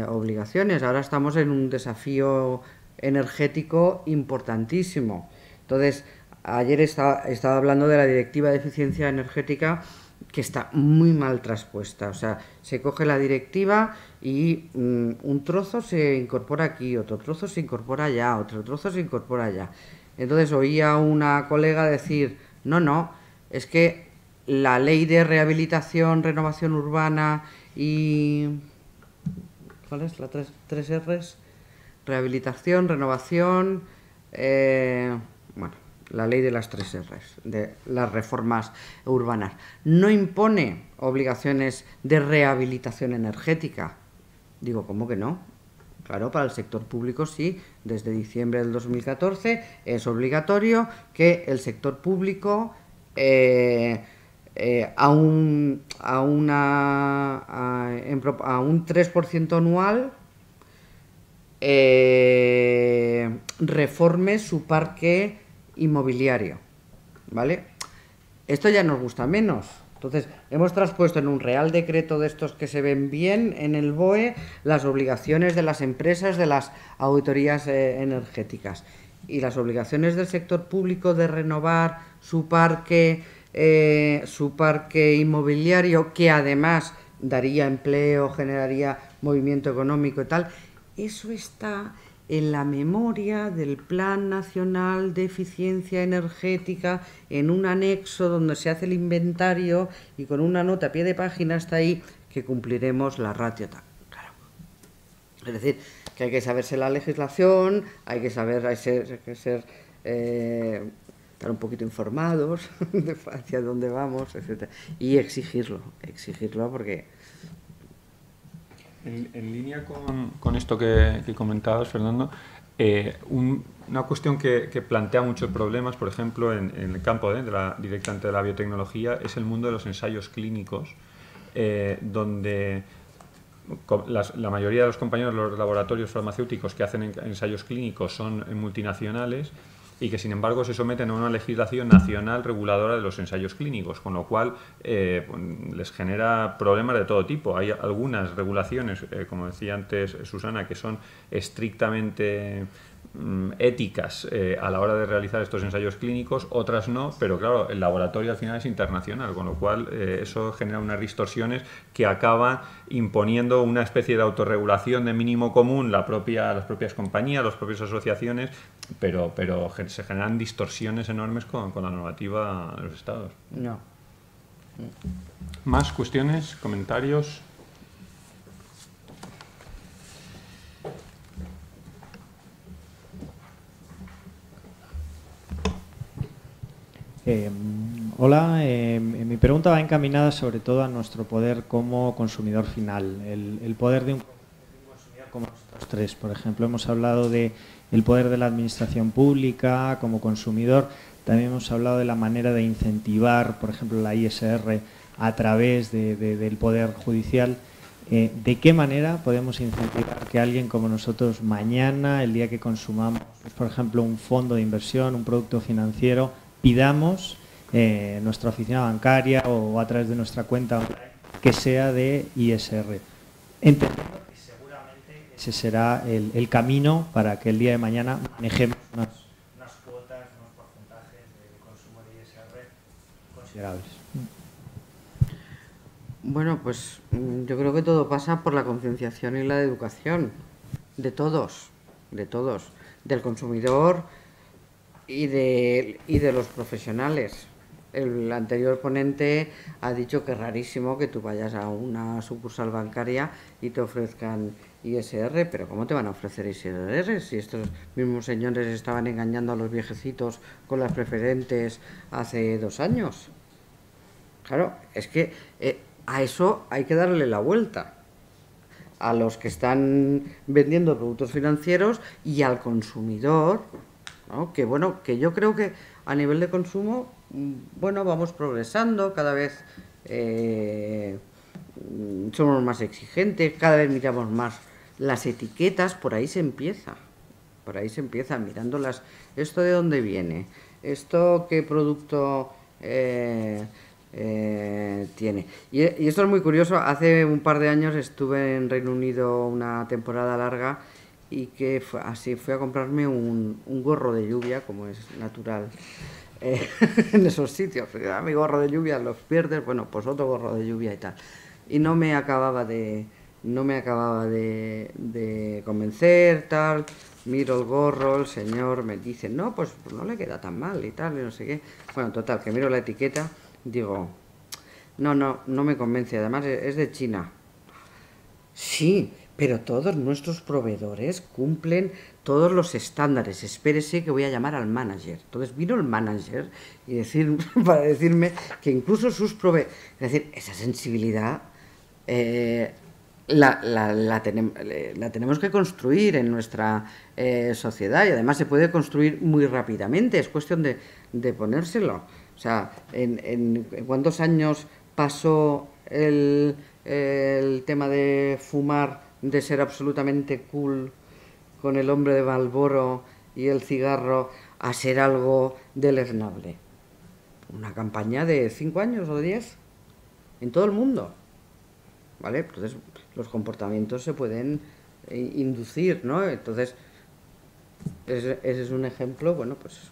obligaciones. Ahora estamos en un desafío energético importantísimo. Entonces, ayer estaba hablando de la Directiva de Eficiencia Energética, que está muy mal traspuesta. O sea, se coge la directiva y un trozo se incorpora aquí, otro trozo se incorpora allá, otro trozo se incorpora allá. Entonces oía a una colega decir, no, es que la ley de rehabilitación, renovación urbana y... ¿cuál es? Las tres R's. Rehabilitación, renovación... bueno, la ley de las 3 R's, de las reformas urbanas. No impone obligaciones de rehabilitación energética. Digo, ¿cómo que no? Claro, para el sector público sí. Desde diciembre del 2014 es obligatorio que el sector público... a un 3% anual reforme su parque inmobiliario, ¿vale? Esto ya nos gusta menos. Entonces, hemos traspuesto en un real decreto de estos que se ven bien en el BOE las obligaciones de las empresas de las auditorías energéticas y las obligaciones del sector público de renovar su parque inmobiliario, que además daría empleo, generaría movimiento económico y tal. Eso está en la memoria del Plan Nacional de Eficiencia Energética, en un anexo donde se hace el inventario y con una nota a pie de página está ahí que cumpliremos la ratio tal. Claro. Es decir, que hay que saberse la legislación, hay que estar un poquito informados de hacia dónde vamos, etcétera, y exigirlo porque... En línea con esto que comentabas, Fernando, una cuestión que plantea muchos problemas, por ejemplo, en el campo directamente de la biotecnología, es el mundo de los ensayos clínicos, donde la mayoría de los compañeros de los laboratorios farmacéuticos que hacen ensayos clínicos son multinacionales y que sin embargo se someten a una legislación nacional reguladora de los ensayos clínicos, con lo cual les genera problemas de todo tipo. Hay algunas regulaciones, como decía antes Susana, que son estrictamente éticas a la hora de realizar estos ensayos clínicos, otras no, pero claro, el laboratorio al final es internacional, con lo cual eso genera unas distorsiones que acaban imponiendo una especie de autorregulación de mínimo común las propias compañías, las propias asociaciones, pero se generan distorsiones enormes con la normativa de los estados. No, ¿Más cuestiones, comentarios? Hola, mi pregunta va encaminada sobre todo a nuestro poder como consumidor final, el poder de un consumidor como nosotros tres. Por ejemplo, hemos hablado del poder de la administración pública como consumidor, también hemos hablado de la manera de incentivar, por ejemplo, la ISR a través del poder judicial. ¿De qué manera podemos incentivar que alguien como nosotros mañana, el día que consumamos, por ejemplo, un fondo de inversión, un producto financiero, pidamos nuestra oficina bancaria o a través de nuestra cuenta online que sea de ISR? Entendiendo que seguramente ese será el camino para que el día de mañana manejemos unas cuotas, unos porcentajes de consumo de ISR considerables. Bueno, pues yo creo que todo pasa por la concienciación y la educación de todos, del consumidor y de los profesionales. El anterior ponente ha dicho que es rarísimo que tú vayas a una sucursal bancaria y te ofrezcan ISR, pero ¿cómo te van a ofrecer ISR si estos mismos señores estaban engañando a los viejecitos con las preferentes hace 2 años? Claro, es que a eso hay que darle la vuelta. A los que están vendiendo productos financieros y al consumidor, ¿no? Que bueno, que yo creo que a nivel de consumo, bueno, vamos progresando, cada vez somos más exigentes, cada vez miramos más las etiquetas, por ahí se empieza mirándolas. ¿Esto de dónde viene? ¿Esto qué producto tiene? Y esto es muy curioso. Hace un par de años estuve en Reino Unido una temporada larga y que fui a comprarme un gorro de lluvia, como es natural en esos sitios. Mi gorro de lluvia los pierdes, bueno, pues otro gorro de lluvia y tal. Y no me acababa de convencer, tal. Miro el gorro, el señor me dice, no, pues no le queda tan mal y tal, y no sé qué. Bueno, total, que miro la etiqueta, digo, no me convence, además es de China. Sí, pero todos nuestros proveedores cumplen todos los estándares. Espérese que voy a llamar al manager. Entonces vino el manager para decirme que incluso sus proveedores... Es decir, esa sensibilidad la tenemos que construir en nuestra sociedad, y además se puede construir muy rápidamente. Es cuestión de ponérselo. O sea, ¿en cuántos años pasó el tema de fumar, de ser absolutamente cool con el hombre de Marlboro y el cigarro, a ser algo deleznable? Una campaña de 5 años o de 10 en todo el mundo, ¿vale? Entonces los comportamientos se pueden inducir, ¿no? Entonces ese es un ejemplo. Bueno, pues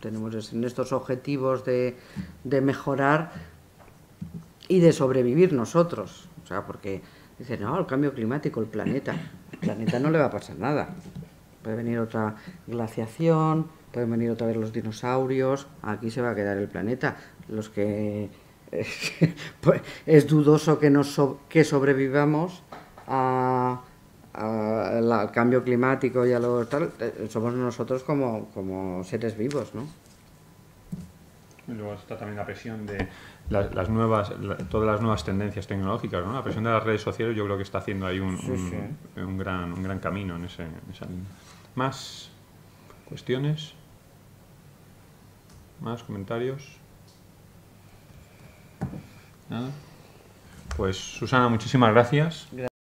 tenemos en estos objetivos de mejorar y de sobrevivir nosotros. O sea, porque dicen, no, el cambio climático, el planeta no le va a pasar nada. Puede venir otra glaciación, pueden venir otra vez los dinosaurios, aquí se va a quedar el planeta. Los que pues, es dudoso que sobrevivamos al cambio climático y a lo tal, somos nosotros como seres vivos, ¿no? Y luego está también la presión de todas las nuevas tendencias tecnológicas, ¿no? La presión de las redes sociales, yo creo que está haciendo ahí un gran camino en esa línea. ¿Más cuestiones? ¿Más comentarios? ¿Nada? Pues Susana, muchísimas gracias.